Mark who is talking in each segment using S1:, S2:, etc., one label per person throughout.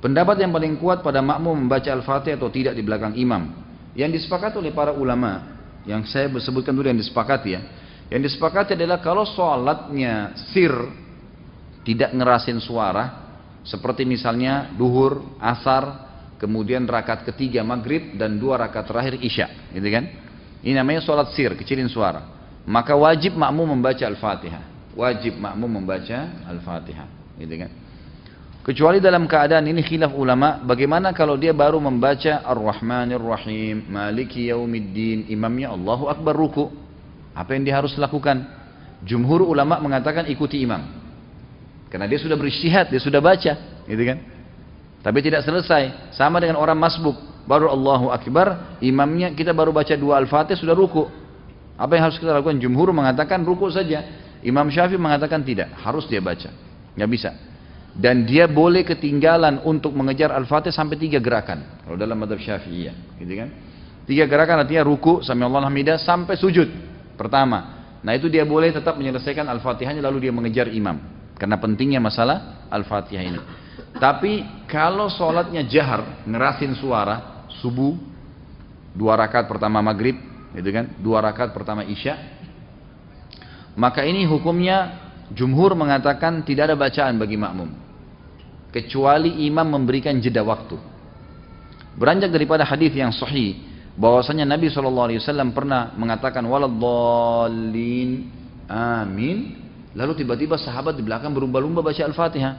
S1: Pendapat yang paling kuat pada makmum membaca Al-Fatihah atau tidak di belakang imam, yang disepakati oleh para ulama, yang saya sebutkan dulu yang disepakati ya. Yang disepakati adalah kalau sholatnya sir, tidak ngerasin suara, seperti misalnya duhur, asar, kemudian rakaat ketiga maghrib dan 2 rakaat terakhir isya, gitu kan? Ini namanya sholat sir, kecilin suara. Maka wajib makmum membaca Al-Fatihah. Wajib makmum membaca Al-Fatihah, gitu kan? Kecuali dalam keadaan ini khilaf ulama, bagaimana kalau dia baru membaca Ar-Rahmanir Rahim, Maliki Yaumiddin, imamnya Allahu Akbar ruku. Apa yang dia harus lakukan? Jumhur ulama mengatakan ikuti imam. Karena dia sudah berijtihad, dia sudah baca, gitu kan? Tapi tidak selesai, sama dengan orang masbuk, baru Allahu Akbar, imamnya kita baru baca 2 Al-Fatihah sudah ruku. Apa yang harus kita lakukan? Jumhur mengatakan ruku saja. Imam Syafi'i mengatakan tidak, harus dia baca. Nggak bisa. Dan dia boleh ketinggalan untuk mengejar Al-Fatihah sampai 3 gerakan. Kalau dalam mazhab Syafi'iyah, gitu kan? 3 gerakan artinya ruku, sami'allahu hamidah, sampai sujud pertama. Nah itu dia boleh tetap menyelesaikan Al-Fatihahnya lalu dia mengejar imam. Karena pentingnya masalah Al-Fatihah ini. Tapi kalau sholatnya jahar, ngerasin suara, subuh, 2 rakaat pertama maghrib, gitu kan? 2 rakaat pertama isya, maka ini hukumnya jumhur mengatakan tidak ada bacaan bagi makmum. Kecuali imam memberikan jeda waktu. Beranjak daripada hadis yang sahih bahwasanya Nabi SAW pernah mengatakan waladhdallin amin, lalu tiba-tiba sahabat di belakang berlumba-lumba baca Al-Fatihah.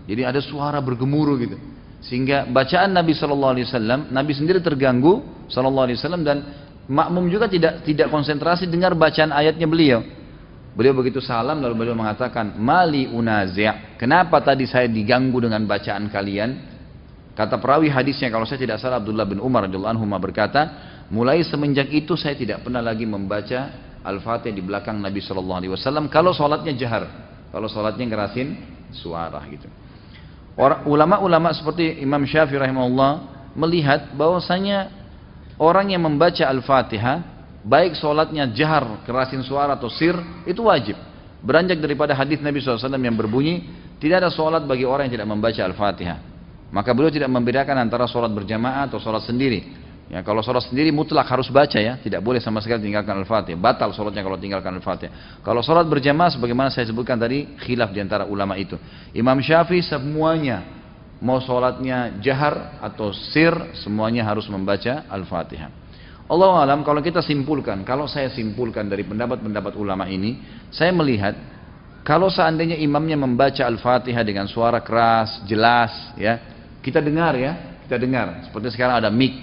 S1: Jadi ada suara bergemuruh gitu. Sehingga bacaan Nabi SAW, Nabi sendiri terganggu SAW, dan makmum juga tidak konsentrasi dengar bacaan ayatnya beliau. Beliau begitu salam lalu beliau mengatakan mali unazi', kenapa tadi saya diganggu dengan bacaan kalian? Kata perawi hadisnya kalau saya tidak salah Abdullah bin Umar radhiyallahu anhu berkata, mulai semenjak itu saya tidak pernah lagi membaca Al-Fatihah di belakang Nabi SAW kalau sholatnya jahar, kalau sholatnya ngerasin suara gitu. Ulama-ulama seperti Imam Syafi'i rahimahullah melihat bahwasanya orang yang membaca Al-Fatihah baik sholatnya jahar, kerasin suara atau sir, itu wajib. Beranjak daripada hadis Nabi SAW yang berbunyi, tidak ada sholat bagi orang yang tidak membaca Al-Fatihah. Maka beliau tidak membedakan antara sholat berjamaah atau sholat sendiri. Ya, kalau sholat sendiri mutlak harus baca ya, tidak boleh sama sekali tinggalkan Al-Fatihah. Batal sholatnya kalau tinggalkan Al-Fatihah. Kalau sholat berjamaah, sebagaimana saya sebutkan tadi, khilaf diantara ulama itu. Imam Syafi'i semuanya, mau sholatnya jahar atau sir, semuanya harus membaca Al-Fatihah. Allahu alam, kalau kita simpulkan, kalau saya simpulkan dari pendapat-pendapat ulama ini, saya melihat kalau seandainya imamnya membaca Al-Fatihah dengan suara keras, jelas, ya, kita dengar ya, kita dengar. Seperti sekarang ada mic.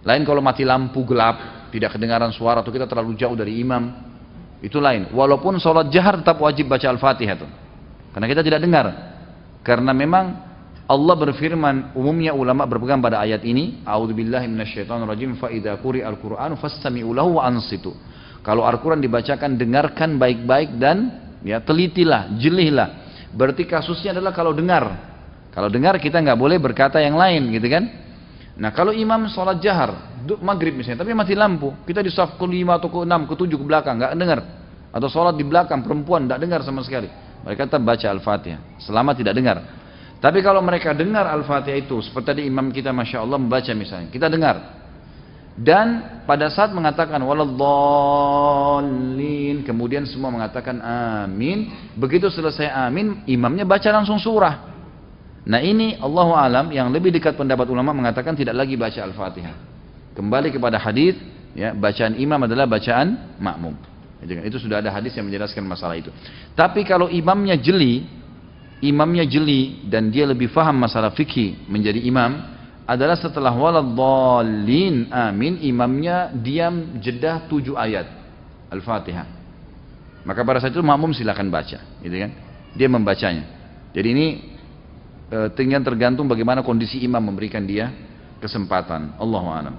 S1: Lain kalau mati lampu gelap, tidak kedengaran suara atau kita terlalu jauh dari imam, itu lain. Walaupun sholat jahar tetap wajib baca Al-Fatihah tuh, karena kita tidak dengar. Karena memang Allah berfirman, umumnya ulama berpegang pada ayat ini, a'udzubillahi minasyaitonirrajim, fa idza quri'al qur'anu fastami'u lahu wa ansitu. Kalau Al-Qur'an dibacakan, dengarkan baik-baik dan ya telitilah, jelihlah. Berarti kasusnya adalah kalau dengar. Kalau dengar kita nggak boleh berkata yang lain, gitu kan? Nah, kalau imam sholat jahar, maghrib misalnya, tapi mati lampu, kita di saf ke-5 atau ke-6, ke-7 ke belakang, nggak dengar. Atau sholat di belakang perempuan nggak dengar sama sekali. Mereka tetap baca Al-Fatihah selama tidak dengar. Tapi kalau mereka dengar Al-Fatihah itu, seperti tadi imam kita Masya Allah membaca misalnya, kita dengar. Dan pada saat mengatakan waladhdallin, kemudian semua mengatakan amin. Begitu selesai amin, imamnya baca langsung surah. Nah ini Allahu alam, yang lebih dekat pendapat ulama mengatakan tidak lagi baca Al-Fatihah. Kembali kepada hadis, ya, bacaan imam adalah bacaan makmum. Itu sudah ada hadis yang menjelaskan masalah itu. Tapi kalau imamnya jeli dan dia lebih faham masalah fikih menjadi imam, adalah setelah waladhdallin amin, imamnya diam jeda 7 ayat Al-Fatihah. Maka pada saat itu makmum silakan baca, gitu kan? Dia membacanya. Jadi ini tinggal tergantung bagaimana kondisi imam memberikan dia kesempatan. Allahu a'lam.